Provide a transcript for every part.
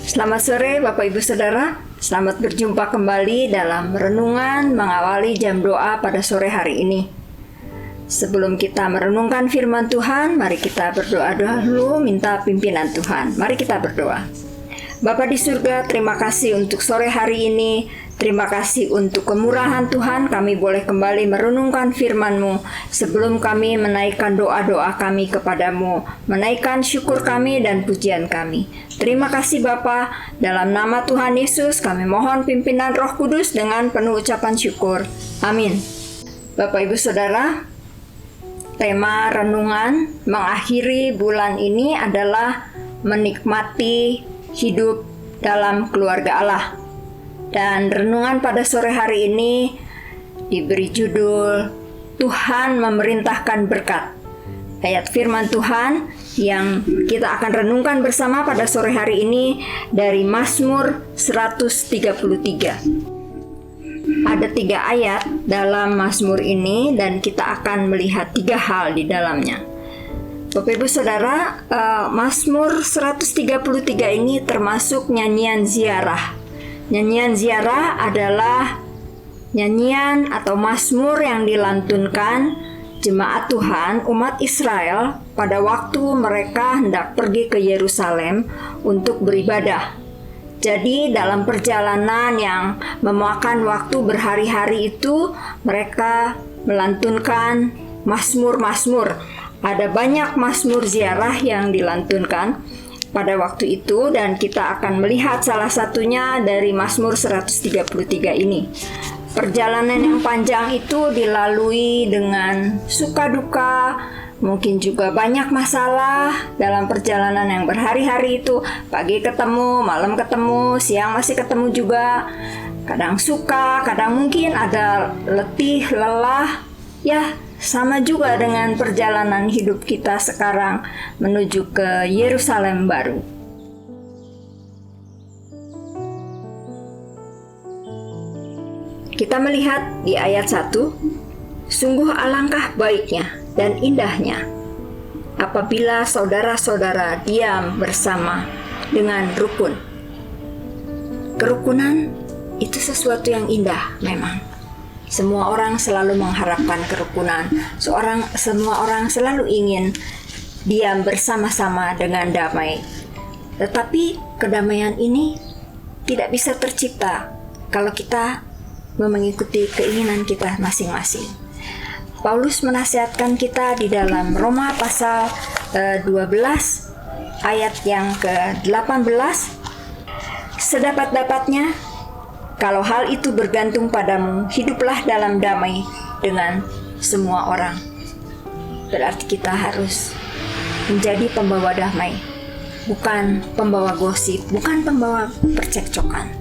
Selamat sore Bapak Ibu Saudara, selamat berjumpa kembali dalam renungan mengawali jam doa pada sore hari ini. Sebelum kita merenungkan firman Tuhan, mari kita berdoa dulu minta pimpinan Tuhan. Mari kita berdoa. Bapa di surga, terima kasih untuk sore hari ini. Terima kasih untuk kemurahan Tuhan, kami boleh kembali merenungkan firman-Mu sebelum kami menaikkan doa-doa kami kepadamu, menaikkan syukur kami dan pujian kami. Terima kasih Bapa, dalam nama Tuhan Yesus kami mohon pimpinan Roh Kudus dengan penuh ucapan syukur. Amin. Bapak Ibu Saudara, tema renungan mengakhiri bulan ini adalah menikmati hidup dalam keluarga Allah. Dan renungan pada sore hari ini diberi judul Tuhan Memerintahkan Berkat. Ayat firman Tuhan yang kita akan renungkan bersama pada sore hari ini dari Mazmur 133. Ada 3 ayat dalam Mazmur ini dan kita akan melihat 3 hal di dalamnya. Bapak Ibu Saudara, Mazmur 133 ini termasuk nyanyian ziarah. Nyanyian ziarah adalah nyanyian atau mazmur yang dilantunkan jemaat Tuhan umat Israel pada waktu mereka hendak pergi ke Yerusalem untuk beribadah. Jadi dalam perjalanan yang memakan waktu berhari-hari itu mereka melantunkan mazmur-mazmur. Ada banyak mazmur ziarah yang dilantunkan pada waktu itu dan kita akan melihat salah satunya dari Mazmur 133 ini. Perjalanan yang panjang itu dilalui dengan suka duka, mungkin juga banyak masalah dalam perjalanan yang berhari-hari itu. Pagi ketemu, malam ketemu, siang masih ketemu juga. Kadang suka, kadang mungkin ada letih, lelah. Ya, sama juga dengan perjalanan hidup kita sekarang menuju ke Yerusalem baru. Kita melihat di ayat 1, sungguh alangkah baiknya dan indahnya apabila saudara-saudara diam bersama dengan rukun. Kerukunan itu sesuatu yang indah memang. Semua orang selalu mengharapkan kerukunan. Semua orang selalu ingin diam bersama-sama dengan damai. Tetapi kedamaian ini tidak bisa tercipta kalau kita mengikuti keinginan kita masing-masing. Paulus menasihatkan kita di dalam Roma pasal 12 ayat yang ke-18. Sedapat-dapatnya kalau hal itu bergantung padamu, hiduplah dalam damai dengan semua orang. Berarti kita harus menjadi pembawa damai, bukan pembawa gosip, bukan pembawa percekcokan.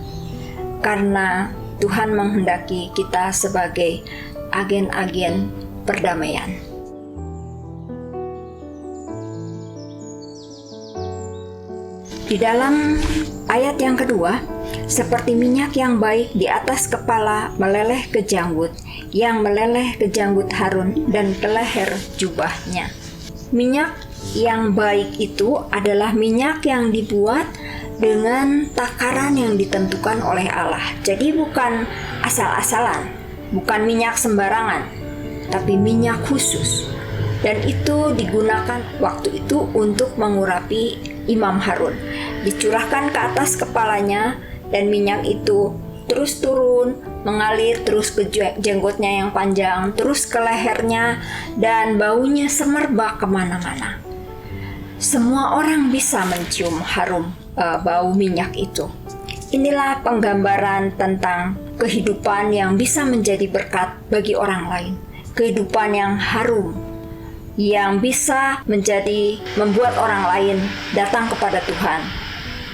Karena Tuhan menghendaki kita sebagai agen-agen perdamaian. Di dalam ayat yang kedua, seperti minyak yang baik di atas kepala meleleh ke janggut, yang meleleh ke janggut Harun dan ke leher jubahnya. Minyak yang baik itu adalah minyak yang dibuat dengan takaran yang ditentukan oleh Allah. Jadi bukan asal-asalan, bukan minyak sembarangan, tapi minyak khusus. Dan itu digunakan waktu itu untuk mengurapi Imam Harun. Dicurahkan ke atas kepalanya dan minyak itu terus turun, mengalir terus ke jenggotnya yang panjang, terus ke lehernya, dan baunya semerbak kemana-mana. Semua orang bisa mencium harum bau minyak itu. Inilah penggambaran tentang kehidupan yang bisa menjadi berkat bagi orang lain. Kehidupan yang harum, yang bisa membuat orang lain datang kepada Tuhan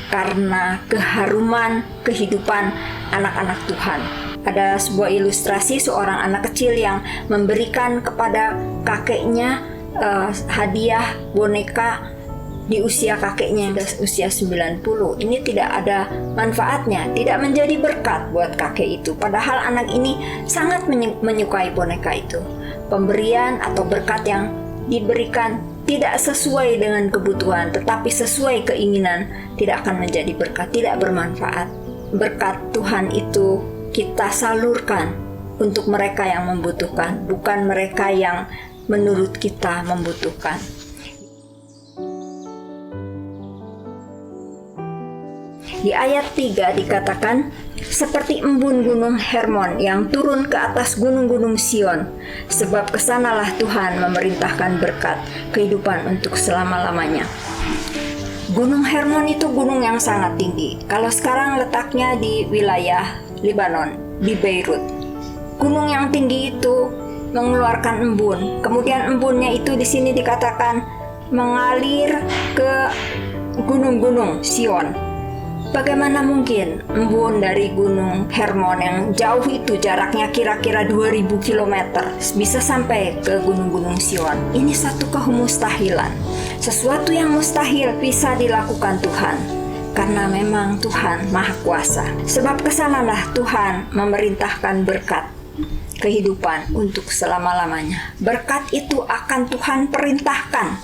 karena keharuman kehidupan anak-anak Tuhan. Ada sebuah ilustrasi seorang anak kecil yang memberikan kepada kakeknya hadiah boneka di usia kakeknya yang usia 90. Ini tidak ada manfaatnya, tidak menjadi berkat buat kakek itu. Padahal anak ini sangat menyukai boneka itu. Pemberian atau berkat yang diberikan tidak sesuai dengan kebutuhan, tetapi sesuai keinginan, tidak akan menjadi berkat, tidak bermanfaat. Berkat Tuhan itu kita salurkan untuk mereka yang membutuhkan, bukan mereka yang menurut kita membutuhkan. Di ayat 3 dikatakan, seperti embun gunung Hermon yang turun ke atas gunung-gunung Sion, sebab kesanalah Tuhan memerintahkan berkat kehidupan untuk selama-lamanya. Gunung Hermon itu gunung yang sangat tinggi. Kalau sekarang letaknya di wilayah Lebanon, di Beirut. Gunung yang tinggi itu mengeluarkan embun. Kemudian embunnya itu di sini dikatakan mengalir ke gunung-gunung Sion. Bagaimana mungkin embun dari gunung Hermon yang jauh itu, jaraknya kira-kira 2000 km, bisa sampai ke gunung-gunung Sion? Ini satu kemustahilan. Sesuatu yang mustahil bisa dilakukan Tuhan, karena memang Tuhan Maha Kuasa. Sebab kesanalah Tuhan memerintahkan berkat kehidupan untuk selama-lamanya. Berkat itu akan Tuhan perintahkan.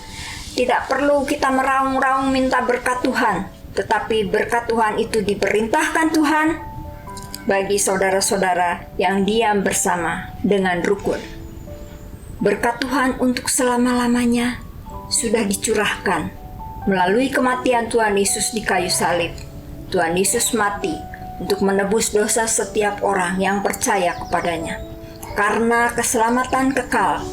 Tidak perlu kita meraung-raung minta berkat Tuhan, tetapi berkat Tuhan itu diperintahkan Tuhan bagi saudara-saudara yang diam bersama dengan rukun. Berkat Tuhan untuk selama-lamanya sudah dicurahkan melalui kematian Tuhan Yesus di kayu salib. Tuhan Yesus mati untuk menebus dosa setiap orang yang percaya kepadanya. Karena keselamatan kekal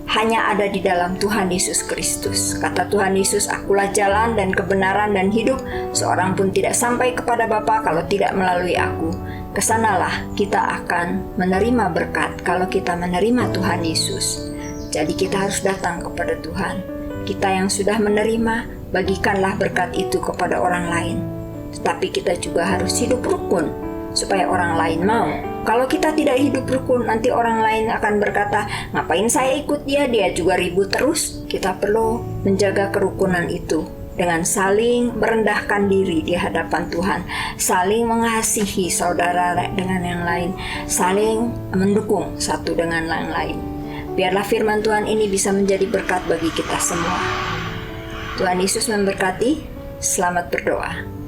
hanya ada di dalam Tuhan Yesus Kristus. Kata Tuhan Yesus, akulah jalan dan kebenaran dan hidup. Seorang pun tidak sampai kepada Bapa kalau tidak melalui aku. Kesanalah kita akan menerima berkat kalau kita menerima Tuhan Yesus. Jadi kita harus datang kepada Tuhan. Kita yang sudah menerima, bagikanlah berkat itu kepada orang lain. Tetapi kita juga harus hidup rukun supaya orang lain mau. Kalau kita tidak hidup rukun, nanti orang lain akan berkata, ngapain saya ikut dia juga ribut terus. Kita perlu menjaga kerukunan itu dengan saling merendahkan diri di hadapan Tuhan, saling mengasihi saudara dengan yang lain, saling mendukung satu dengan yang lain. Biarlah firman Tuhan ini bisa menjadi berkat bagi kita semua. Tuhan Yesus memberkati. Selamat berdoa.